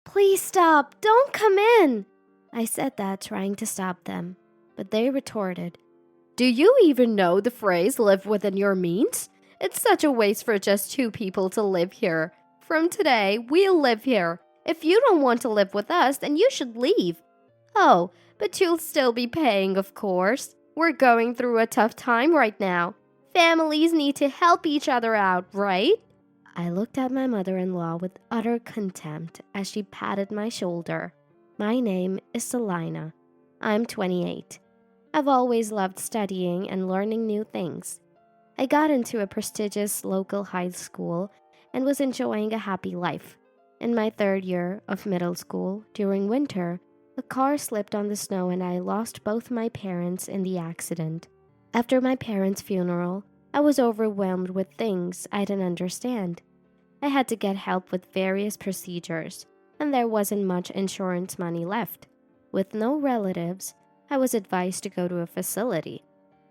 "Please stop! Don't come in!" I said that, trying to stop them. But they retorted, "Do you even know the phrase live within your means? It's such a waste for just two people to live here. From today, we'll live here. If you don't want to live with us, then you should leave. Oh, but you'll still be paying, of course. We're going through a tough time right now. Families need to help each other out, right?" I looked at my mother-in-law with utter contempt as she patted my shoulder. My name is Selina. I'm 28. I've always loved studying and learning new things. I got into a prestigious local high school and was enjoying a happy life. In my third year of middle school, during winter, a car slipped on the snow and I lost both my parents in the accident. After my parents' funeral, I was overwhelmed with things I didn't understand. I had to get help with various procedures, and there wasn't much insurance money left. With no relatives, I was advised to go to a facility,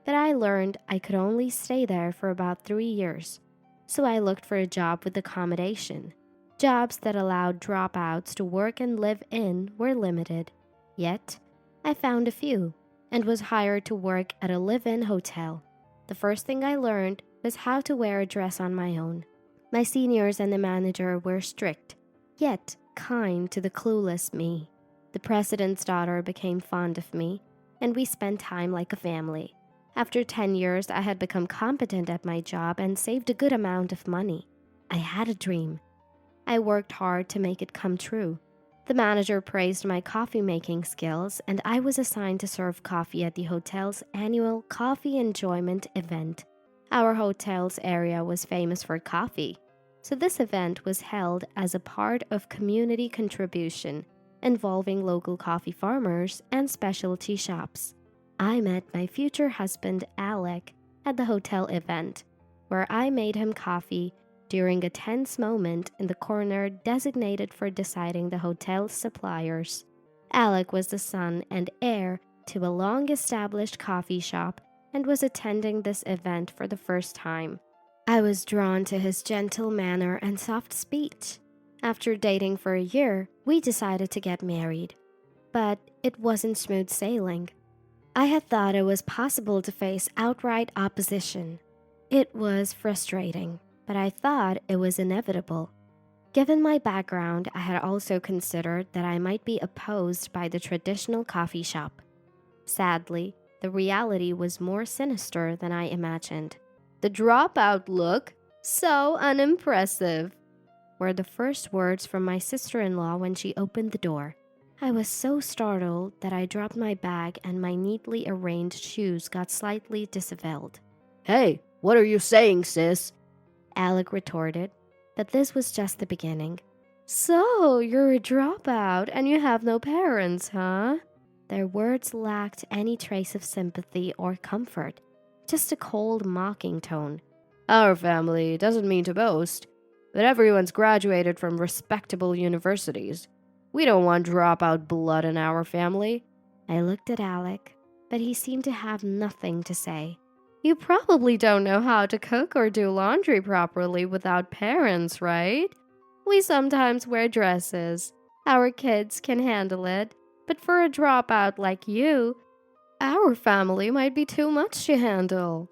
but I learned I could only stay there for about 3 years, so I looked for a job with accommodation. Jobs that allowed dropouts to work and live in were limited. Yet, I found a few, and was hired to work at a live-in hotel. The first thing I learned was how to wear a dress on my own. My seniors and the manager were strict, yet kind to the clueless me. The president's daughter became fond of me, and we spent time like a family. After 10 years, I had become competent at my job and saved a good amount of money. I had a dream. I worked hard to make it come true. The manager praised my coffee-making skills, and I was assigned to serve coffee at the hotel's annual coffee enjoyment event. Our hotel's area was famous for coffee, so this event was held as a part of community contribution, involving local coffee farmers and specialty shops. I met my future husband, Alec, at the hotel event, where I made him coffee during a tense moment in the corner designated for deciding the hotel's suppliers. Alec was the son and heir to a long-established coffee shop and was attending this event for the first time. I was drawn to his gentle manner and soft speech. After dating for a year, we decided to get married. But it wasn't smooth sailing. I had thought it was possible to face outright opposition. It was frustrating, but I thought it was inevitable. Given my background, I had also considered that I might be opposed by the traditional coffee shop. Sadly, the reality was more sinister than I imagined. "The dropout look? So unimpressive," were the first words from my sister-in-law when she opened the door. I was so startled that I dropped my bag and my neatly arranged shoes got slightly disheveled. "Hey, what are you saying, sis?" Alec retorted, but this was just the beginning. "So, you're a dropout and you have no parents, huh?" Their words lacked any trace of sympathy or comfort, just a cold, mocking tone. "Our family doesn't mean to boast, but everyone's graduated from respectable universities. We don't want dropout blood in our family." I looked at Alec, but he seemed to have nothing to say. "You probably don't know how to cook or do laundry properly without parents, right? We sometimes wear dresses. Our kids can handle it, but for a dropout like you, our family might be too much to handle."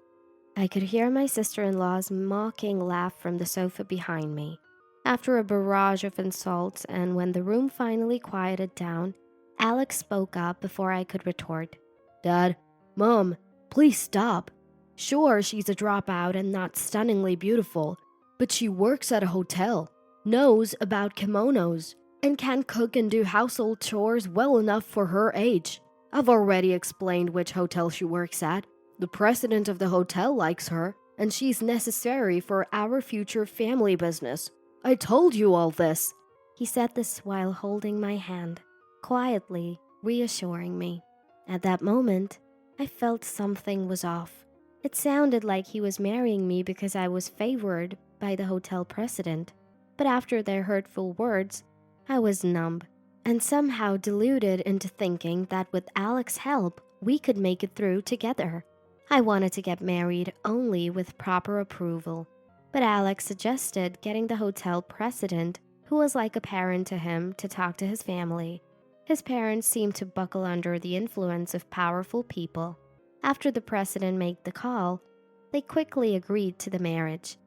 I could hear my sister-in-law's mocking laugh from the sofa behind me. After a barrage of insults, and when the room finally quieted down, Alex spoke up before I could retort. "Dad, Mom, please stop. Sure, she's a dropout and not stunningly beautiful, but she works at a hotel, knows about kimonos, and can cook and do household chores well enough for her age. I've already explained which hotel she works at. The president of the hotel likes her, and she's necessary for our future family business. I told you all this." He said this while holding my hand, quietly reassuring me. At that moment, I felt something was off. It sounded like he was marrying me because I was favored by the hotel president. But after their hurtful words, I was numb and somehow deluded into thinking that with Alex's help, we could make it through together. I wanted to get married only with proper approval, but Alex suggested getting the hotel president who was like a parent to him, to talk to his family. His parents seemed to buckle under the influence of powerful people. After the president made the call, they quickly agreed to the marriage,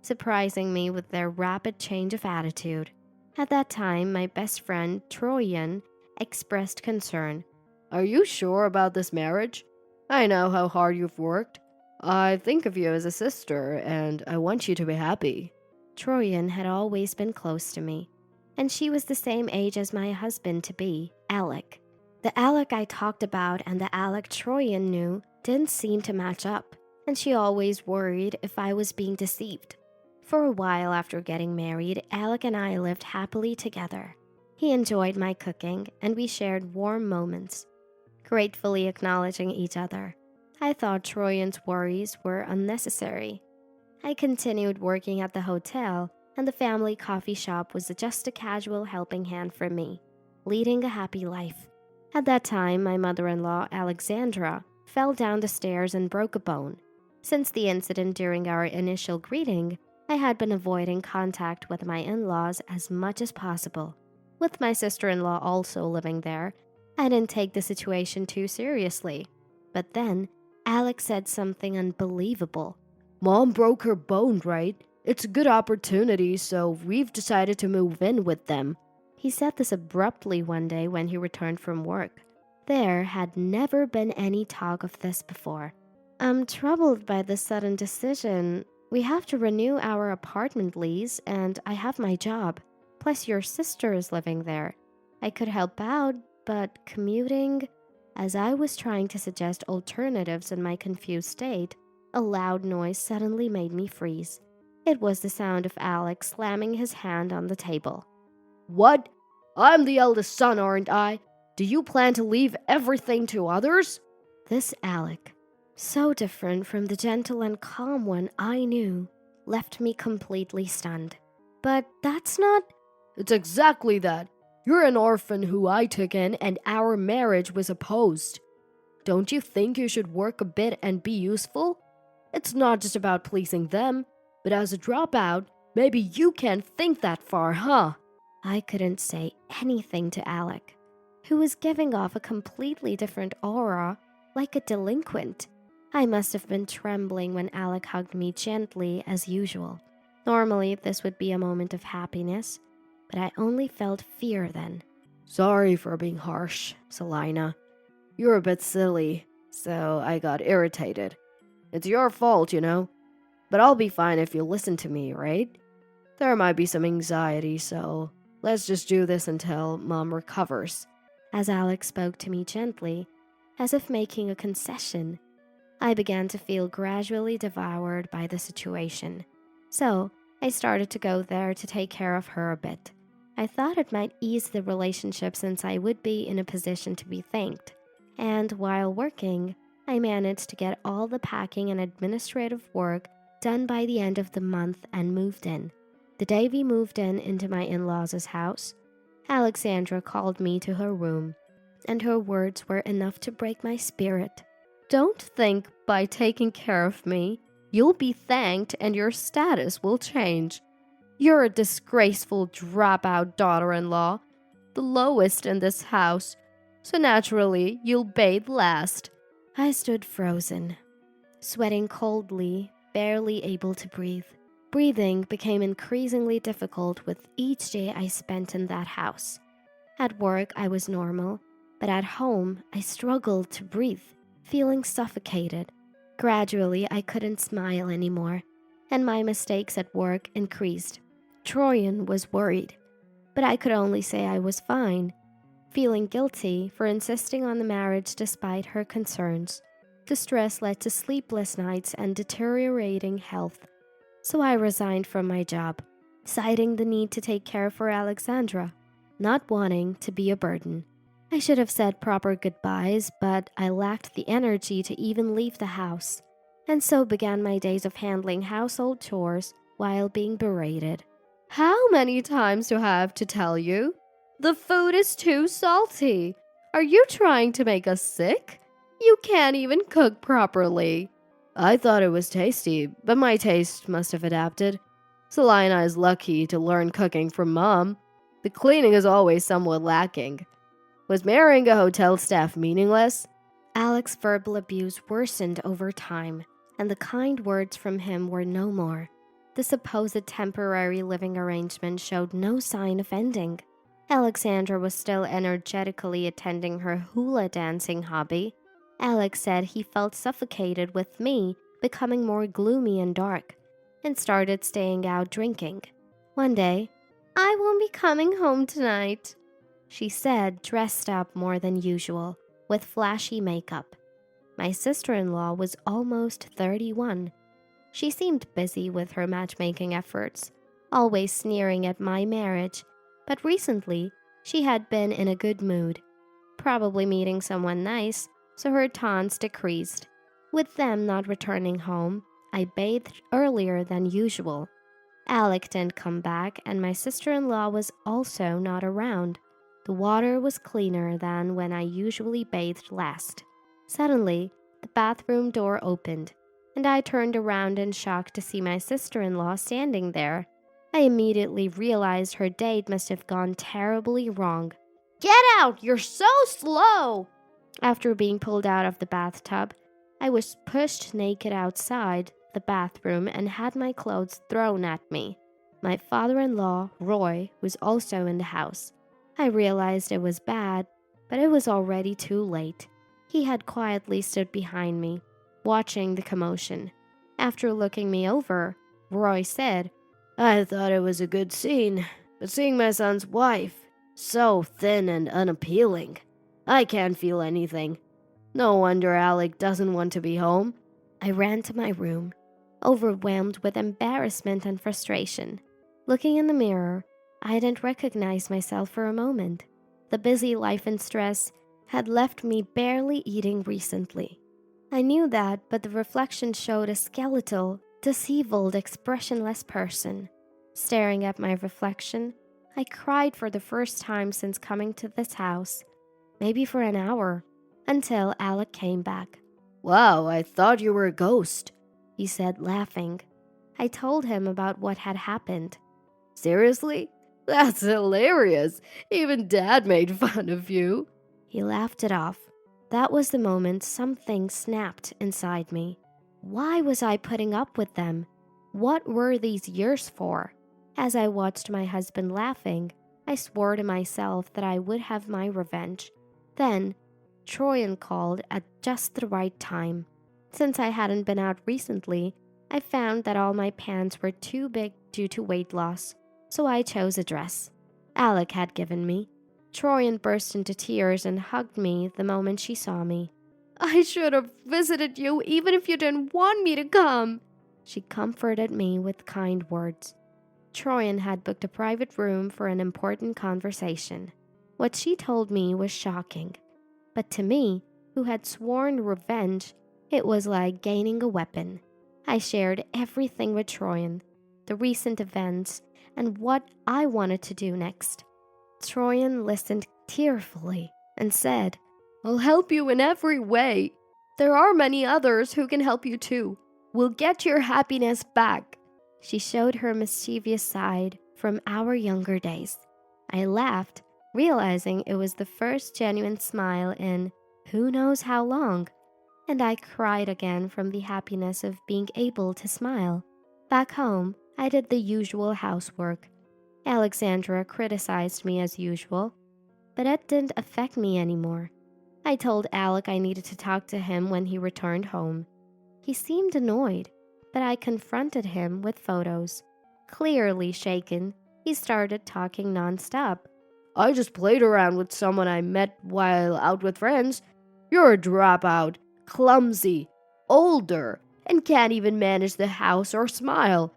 surprising me with their rapid change of attitude. At that time, my best friend, Troyan, expressed concern. Are you sure about this marriage? I know how hard you've worked. I think of you as a sister, and I want you to be happy. Troyan had always been close to me, and she was the same age as my husband-to-be, Alec. The Alec I talked about and the Alec Troyan knew didn't seem to match up, and she always worried if I was being deceived. For a while after getting married, Alec and I lived happily together. He enjoyed my cooking, and we shared warm moments, gratefully acknowledging each other. I thought Troyan's worries were unnecessary. I continued working at the hotel, and the family coffee shop was just a casual helping hand for me, leading a happy life. At that time, my mother-in-law, Alexandra, fell down the stairs and broke a bone. Since the incident during our initial greeting, I had been avoiding contact with my in-laws as much as possible. With my sister-in-law also living there, I didn't take the situation too seriously. But then, Alex said something unbelievable. Mom broke her bone, right? It's a good opportunity, so we've decided to move in with them. He said this abruptly one day when he returned from work. There had never been any talk of this before. I'm troubled by this sudden decision. We have to renew our apartment lease, and I have my job. Plus, your sister is living there. I could help out, but commuting... As I was trying to suggest alternatives in my confused state, a loud noise suddenly made me freeze. It was the sound of Alex slamming his hand on the table. What? I'm the eldest son, aren't I? Do you plan to leave everything to others? This Alec, so different from the gentle and calm one I knew, left me completely stunned. But that's not... It's exactly that. You're an orphan who I took in, and our marriage was opposed. Don't you think you should work a bit and be useful? It's not just about pleasing them, but as a dropout, maybe you can't think that far, huh? I couldn't say anything to Alec, who was giving off a completely different aura, like a delinquent. I must have been trembling when Alec hugged me gently as usual. Normally, this would be a moment of happiness, but I only felt fear then. Sorry for being harsh, Selina. You're a bit silly, so I got irritated. It's your fault, you know. But I'll be fine if you listen to me, right? There might be some anxiety, so let's just do this until Mom recovers. As Alex spoke to me gently, as if making a concession, I began to feel gradually devoured by the situation. So, I started to go there to take care of her a bit. I thought it might ease the relationship since I would be in a position to be thanked. And while working, I managed to get all the packing and administrative work done by the end of the month and moved in. The day we moved into my in-laws' house, Alexandra called me to her room, and her words were enough to break my spirit. Don't think by taking care of me, you'll be thanked and your status will change. You're a disgraceful dropout daughter-in-law, the lowest in this house, so naturally you'll bathe last. I stood frozen, sweating coldly, barely able to breathe. Breathing became increasingly difficult with each day I spent in that house. At work, I was normal, but at home, I struggled to breathe, feeling suffocated. Gradually, I couldn't smile anymore, and my mistakes at work increased. Troyan was worried, but I could only say I was fine, feeling guilty for insisting on the marriage despite her concerns. The stress led to sleepless nights and deteriorating health, so I resigned from my job, citing the need to take care for Alexandra, not wanting to be a burden. I should have said proper goodbyes, but I lacked the energy to even leave the house, and so began my days of handling household chores while being berated. How many times do I have to tell you? The food is too salty. Are you trying to make us sick? You can't even cook properly. I thought it was tasty, but my taste must have adapted. Selina is lucky to learn cooking from Mom. The cleaning is always somewhat lacking. Was marrying a hotel staff meaningless? Alex's verbal abuse worsened over time, and the kind words from him were no more. The supposed temporary living arrangement showed no sign of ending. Alexandra was still energetically attending her hula dancing hobby. Alex said he felt suffocated with me becoming more gloomy and dark, and started staying out drinking. One day, "I won't be coming home tonight," she said, dressed up more than usual, with flashy makeup. My sister-in-law was almost 31. She seemed busy with her matchmaking efforts, always sneering at my marriage, but recently she had been in a good mood, probably meeting someone nice, so her taunts decreased. With them not returning home, I bathed earlier than usual. Alec didn't come back, and my sister-in-law was also not around. The water was cleaner than when I usually bathed last. Suddenly, the bathroom door opened, and I turned around in shock to see my sister-in-law standing there. I immediately realized her date must have gone terribly wrong. "Get out! You're so slow!" After being pulled out of the bathtub, I was pushed naked outside the bathroom and had my clothes thrown at me. My father-in-law, Roy, was also in the house. I realized it was bad, but it was already too late. He had quietly stood behind me, watching the commotion. After looking me over, Roy said, I thought it was a good scene, but seeing my son's wife, so thin and unappealing, I can't feel anything. No wonder Alec doesn't want to be home. I ran to my room, overwhelmed with embarrassment and frustration. Looking in the mirror, I didn't recognize myself for a moment. The busy life and stress had left me barely eating recently. I knew that, but the reflection showed a skeletal, disheveled, expressionless person. Staring at my reflection, I cried for the first time since coming to this house, maybe for an hour, until Alec came back. Wow, I thought you were a ghost, he said, laughing. I told him about what had happened. Seriously? That's hilarious. Even Dad made fun of you. He laughed it off. That was the moment something snapped inside me. Why was I putting up with them? What were these years for? As I watched my husband laughing, I swore to myself that I would have my revenge. Then, Troyan called at just the right time. Since I hadn't been out recently, I found that all my pants were too big due to weight loss, so I chose a dress Alec had given me. Troyan burst into tears and hugged me the moment she saw me. "I should have visited you even if you didn't want me to come." She comforted me with kind words. Troyan had booked a private room for an important conversation. What she told me was shocking. But to me, who had sworn revenge, it was like gaining a weapon. I shared everything with Troyan, the recent events, and what I wanted to do next. Troyan listened tearfully and said, "I'll help you in every way. There are many others who can help you too. We'll get your happiness back." She showed her mischievous side from our younger days. I laughed, realizing it was the first genuine smile in who knows how long, and I cried again from the happiness of being able to smile. Back home, I did the usual housework. Alexandra criticized me as usual, but it didn't affect me anymore. I told Alec I needed to talk to him when he returned home. He seemed annoyed, but I confronted him with photos. Clearly shaken, he started talking nonstop. "I just played around with someone I met while out with friends. You're a dropout, clumsy, older, and can't even manage the house or smile.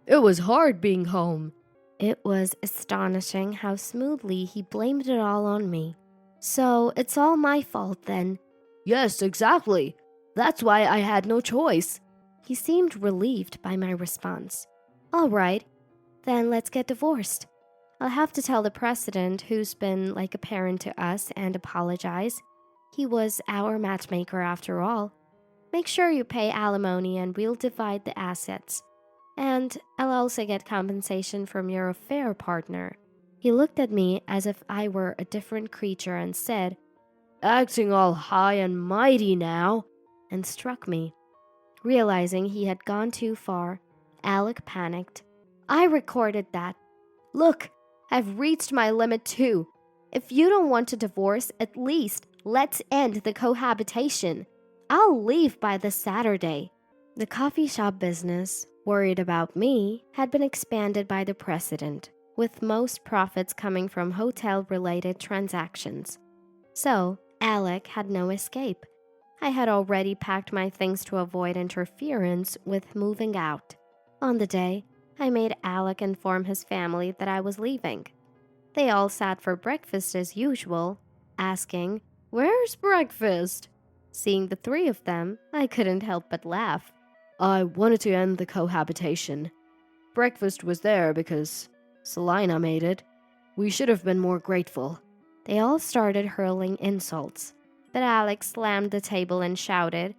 It was hard being home." It was astonishing how smoothly he blamed it all on me. "So it's all my fault then?" "Yes, exactly. That's why I had no choice." He seemed relieved by my response. "All right, then let's get divorced. I'll have to tell the president, who's been like a parent to us, and apologize. He was our matchmaker after all. Make sure you pay alimony and we'll divide the assets." And I'll also get compensation from your affair partner. He looked at me as if I were a different creature and said, Acting all high and mighty now. and struck me. Realizing he had gone too far, Alec panicked. I recorded that. Look, I've reached my limit too. If you don't want a divorce, at least let's end the cohabitation. I'll leave by this Saturday. The coffee shop business, worried about me, had been expanded by the president, with most profits coming from hotel-related transactions. So, Alec had no escape. I had already packed my things to avoid interference with moving out. On the day, I made Alec inform his family that I was leaving. They all sat for breakfast as usual, asking, "Where's breakfast?" Seeing the three of them, I couldn't help but laugh. I wanted to end the cohabitation. Breakfast was there because Selina made it. We should have been more grateful. They all started hurling insults, but Alex slammed the table and shouted,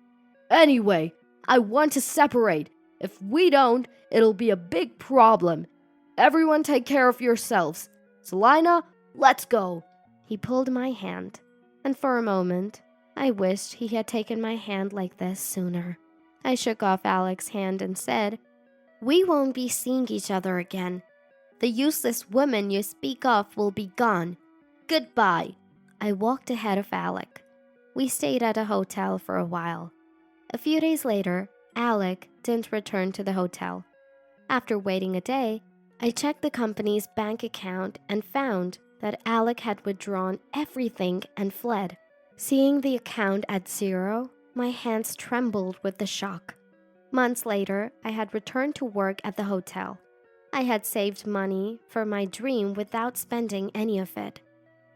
Anyway, I want to separate. If we don't, it'll be a big problem. Everyone take care of yourselves. Selina, let's go. He pulled my hand, and for a moment, I wished he had taken my hand like this sooner. I shook off Alex's hand and said, "We won't be seeing each other again. The useless woman you speak of will be gone. Goodbye." I walked ahead of Alec. We stayed at a hotel for a while. A few days later, Alec didn't return to the hotel. After waiting a day, I checked the company's bank account and found that Alec had withdrawn everything and fled. Seeing the account at zero, my hands trembled with the shock. Months later, I had returned to work at the hotel. I had saved money for my dream without spending any of it.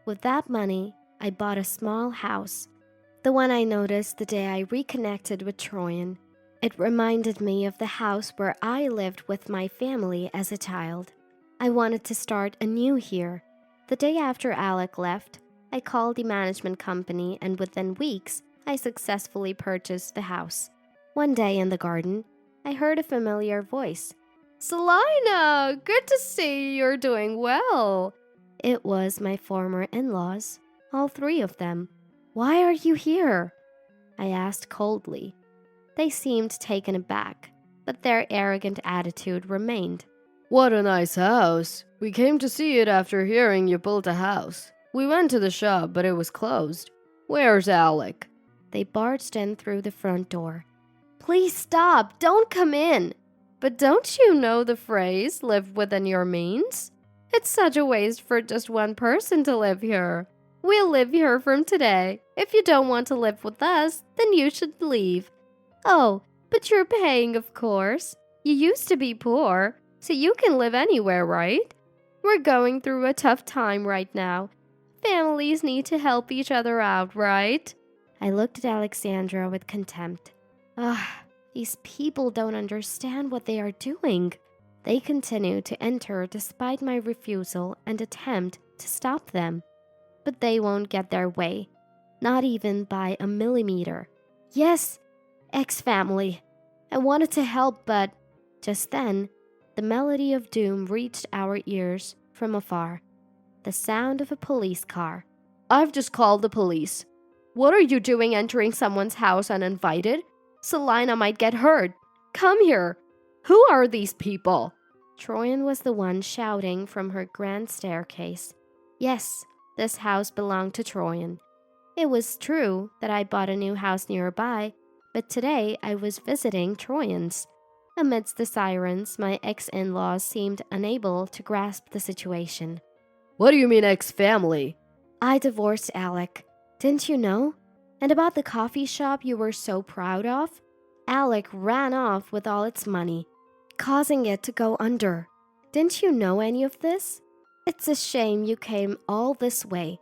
With that money, I bought a small house, the one I noticed the day I reconnected with Troyan. It reminded me of the house where I lived with my family as a child. I wanted to start anew here. The day after Alec left, I called the management company, and within weeks, I successfully purchased the house. One day in the garden, I heard a familiar voice. "Selina, good to see you're doing well." It was my former in-laws, all three of them. "Why are you here?" I asked coldly. They seemed taken aback, but their arrogant attitude remained. What a nice house. We came to see it after hearing you built a house. We went to the shop, but it was closed. Where's Alec? They barged in through the front door. "Please stop! Don't come in!" "But don't you know the phrase, live within your means? It's such a waste for just one person to live here. We'll live here from today. If you don't want to live with us, then you should leave." "Oh, but you're paying, of course. You used to be poor, so you can live anywhere, right? We're going through a tough time right now. Families need to help each other out, right?" I looked at Alexandra with contempt. These people don't understand what they are doing. They continue to enter despite my refusal and attempt to stop them. But they won't get their way, not even by a millimeter. Yes, ex-family. I wanted to help, but just then, the melody of doom reached our ears from afar. The sound of a police car. I've just called the police. What are you doing entering someone's house uninvited? Selina might get hurt. Come here. Who are these people? Troyan was the one shouting from her grand staircase. Yes, this house belonged to Troyan. It was true that I bought a new house nearby, but today I was visiting Troyan's. Amidst the sirens, my ex-in-laws seemed unable to grasp the situation. What do you mean ex-family? I divorced Alec. Didn't you know? And about the coffee shop you were so proud of? Alec ran off with all its money, causing it to go under. Didn't you know any of this? It's a shame you came all this way.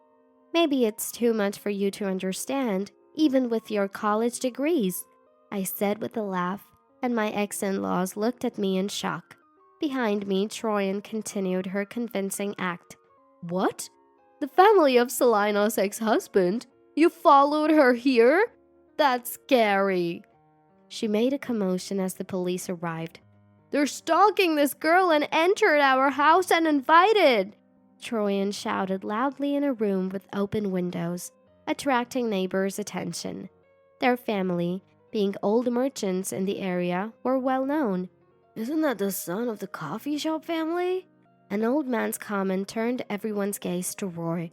Maybe it's too much for you to understand, even with your college degrees, I said with a laugh, and my ex-in-laws looked at me in shock. Behind me, Troyan continued her convincing act. What? The family of Selina's ex-husband? You followed her here? That's scary. She made a commotion as the police arrived. They're stalking this girl and entered our house uninvited!" Troyan shouted loudly in a room with open windows, attracting neighbors' attention. Their family, being old merchants in the area, were well known. "Isn't that the son of the coffee shop family?" An old man's comment turned everyone's gaze to Roy.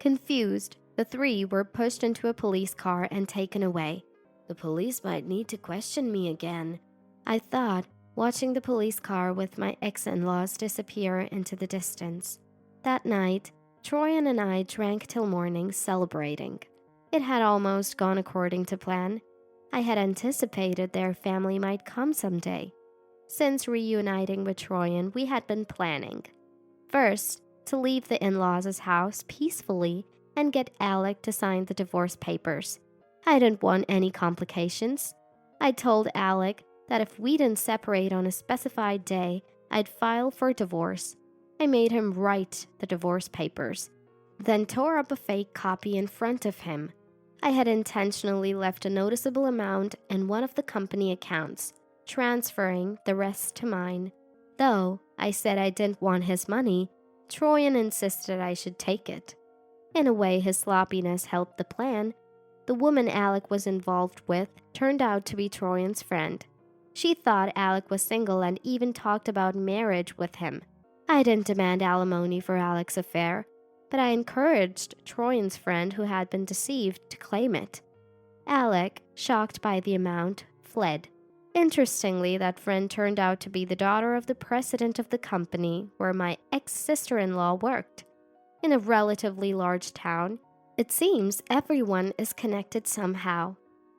Confused, the three were pushed into a police car and taken away. "The police might need to question me again," I thought, watching the police car with my ex-in-laws disappear into the distance. That night, Troyan and I drank till morning, celebrating. It had almost gone according to plan. I had anticipated their family might come someday. Since reuniting with Troyan, we had been planning. First, to leave the in-laws' house peacefully and get Alec to sign the divorce papers. I didn't want any complications. I told Alec that if we didn't separate on a specified day, I'd file for divorce. I made him write the divorce papers, then tore up a fake copy in front of him. I had intentionally left a noticeable amount in one of the company accounts, transferring the rest to mine. Though I said I didn't want his money, Troyan insisted I should take it. In a way, his sloppiness helped the plan. The woman Alec was involved with turned out to be Troyan's friend. She thought Alec was single and even talked about marriage with him. I didn't demand alimony for Alec's affair, but I encouraged Troyan's friend who had been deceived to claim it. Alec, shocked by the amount, fled. Interestingly, that friend turned out to be the daughter of the president of the company where my ex-sister-in-law worked. In a relatively large town, it seems everyone is connected somehow.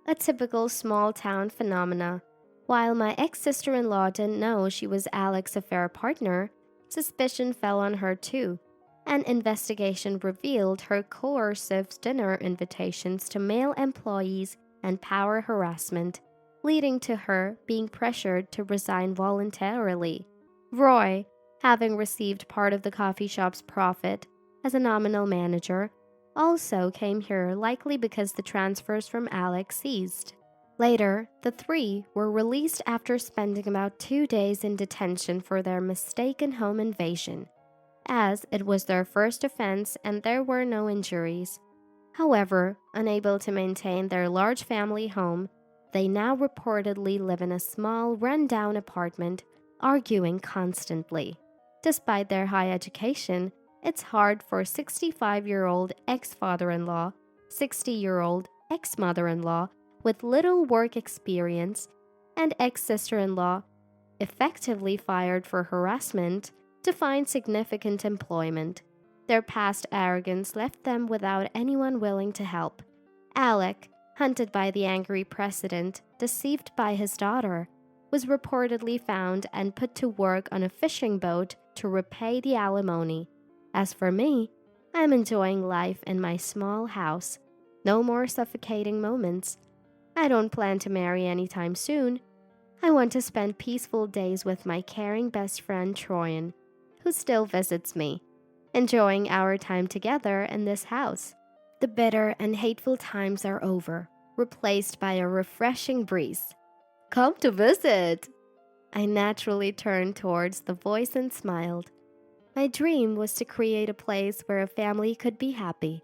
A typical small-town phenomena. While my ex-sister-in-law didn't know she was Alec's affair partner, suspicion fell on her too. An investigation revealed her coercive dinner invitations to male employees and power harassment, leading to her being pressured to resign voluntarily. Roy, having received part of the coffee shop's profit as a nominal manager, also came here likely because the transfers from Alec ceased. Later, the three were released after spending about 2 days in detention for their mistaken home invasion, as it was their first offense and there were no injuries. However, unable to maintain their large family home, they now reportedly live in a small, run-down apartment, arguing constantly. Despite their high education, it's hard for 65-year-old ex-father-in-law, 60-year-old ex-mother-in-law with little work experience, and ex-sister-in-law, effectively fired for harassment, to find significant employment. Their past arrogance left them without anyone willing to help. Alec, hunted by the angry president, deceived by his daughter, was reportedly found and put to work on a fishing boat to repay the alimony. As for me, I'm enjoying life in my small house. No more suffocating moments. I don't plan to marry anytime soon. I want to spend peaceful days with my caring best friend Troyan, who still visits me, enjoying our time together in this house. The bitter and hateful times are over, replaced by a refreshing breeze. Come to visit! I naturally turned towards the voice and smiled. My dream was to create a place where a family could be happy.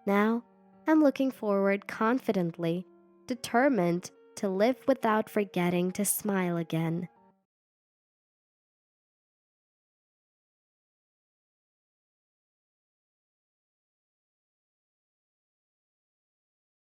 Now, I'm looking forward confidently, determined to live without forgetting to smile again.